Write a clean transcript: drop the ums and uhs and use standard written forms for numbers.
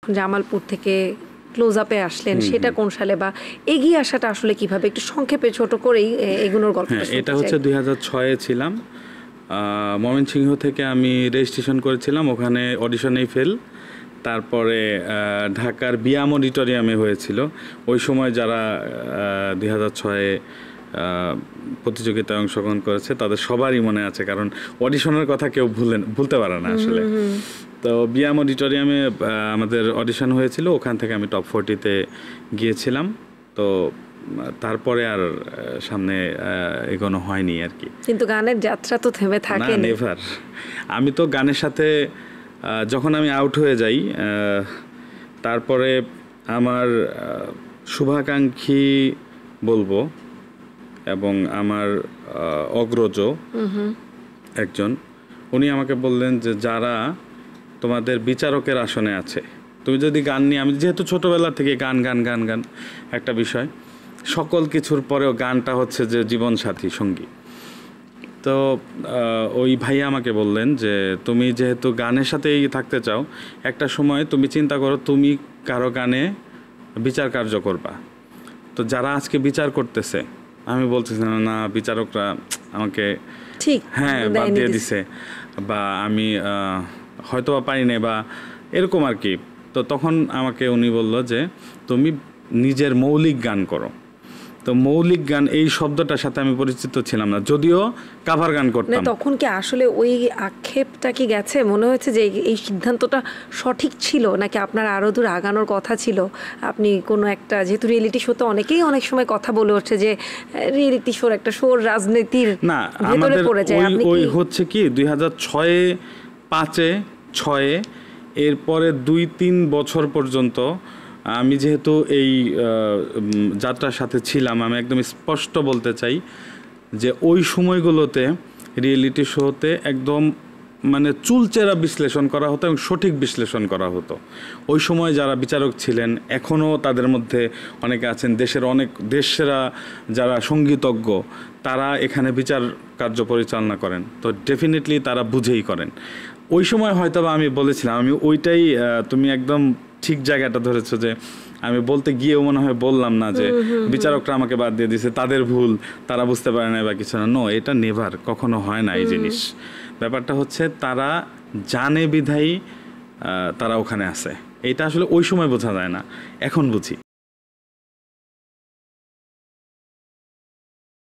যখন জামালপুর থেকে ক্লোজ আপে আসলেন সেটা কোন সালে, বা এগিয়ে আসাটা আসলে কিভাবে, একটু সংক্ষেপে ছোট করেই এগুনোর গল্পটা শুনতে চাই। এটা হচ্ছে 2006-এ ছিলাম, ময়মনসিংহ থেকে আমি রেজিস্ট্রেশন করেছিলাম, ওখানে অডিশনেই ফেল। তারপরে ঢাকার বিয়াম অডিটোরিয়ামে হয়েছিল। ওই সময় যারা 2006-এ প্রতিযোগিতায় অংশগ্রহণ করেছে তাদের সবারই মনে আছে, কারণ অডিশনের কথা কেউ ভুলতে পারে না আসলে। তো বিয়াম অডিটোরিয়ামে আমাদের অডিশন হয়েছিল, ওখান থেকে আমি টপ 40-তে গিয়েছিলাম। তো তারপরে আর সামনে এগোনো হয়নি আর কি। কিন্তু গানের যাত্রা তো থেমে থাকে না, নেভার। আমি তো গানের সাথে যখন আমি আউট হয়ে যাই, তারপরে আমার শুভাকাঙ্ক্ষী বলবো এবং আমার অগ্রজ একজন, উনি আমাকে বললেন যে যারা তোমাদের বিচারকের আসনে আছে, তুমি যদি গান নিয়ে, আমি যেহেতু ছোটোবেলা থেকে গান গান গান গান একটা বিষয়, সকল কিছুর পরেও গানটা হচ্ছে যে জীবনসাথী সঙ্গী। তো ওই ভাইয়া আমাকে বললেন যে তুমি যেহেতু গানের সাথেই থাকতে চাও, একটা সময় তুমি চিন্তা করো তুমি কারো গানে বিচার কার্য করবা। তো যারা আজকে বিচার করতেছে, আমি বলতেছিলাম না বিচারকরা আমাকে ঠিক বাদ দিয়ে দিছে, বা আমি হয়তো বা পারি না, বা এরকম আর কি। তো তখন আমাকে উনি বলল যে তুমি নিজের মৌলিক গান করো। তো মৌলিক গান এই শব্দটার সাথে আমি পরিচিত ছিলাম না, যদিও কাভার গান করতাম। তখন কি আসলে ওই আক্ষেপটা কি গেছে, মনে হয়েছে যে এই সিদ্ধান্তটা সঠিক ছিল, নাকি আপনার আরো দূর আগানোর কথা ছিল? আপনি কোনো একটা, যেহেতু রিয়েলিটি শোতে অনেকেই অনেক সময় কথা বলে উঠছে যে রিয়েলিটি শোর একটা শোর রাজনীতির ভেতরে পড়ে যায়, ওই হচ্ছে কি 2006-এ 5-এ 6-এ এরপরে 2-3 বছর পর্যন্ত আমি যেহেতু এই যাত্রার সাথে ছিলাম, আমি একদম স্পষ্ট বলতে চাই যে ওই সময়গুলোতে রিয়েলিটি শোতে একদম মানে চুলচেরা বিশ্লেষণ করা হতো এবং সঠিক বিশ্লেষণ করা হতো। ওই সময় যারা বিচারক ছিলেন, এখনও তাদের মধ্যে অনেকে আছেন, দেশেরা যারা সঙ্গীতজ্ঞ, তারা এখানে বিচার কার্য পরিচালনা করেন। তো ডেফিনেটলি তারা বুঝেই করেন। ওই সময় হয়তো আমি বলেছিলাম, আমি ওইটাই, তুমি একদম ঠিক জায়গাটা ধরেছো, যে আমি বলতে গিয়েও মনে হয় বললাম না যে বিচারকরা আমাকে বাদ দিয়ে দিয়েছে, তাদের ভুল, তারা বুঝতে পারে না বা কিছু না। নো, এটা নেভার, কখনো হয় না এই জিনিস। ব্যাপারটা হচ্ছে তারা জানে বিধায়ী তারা ওখানে আছে। এটা আসলে ওই সময় বোঝা যায় না, এখন বুঝি।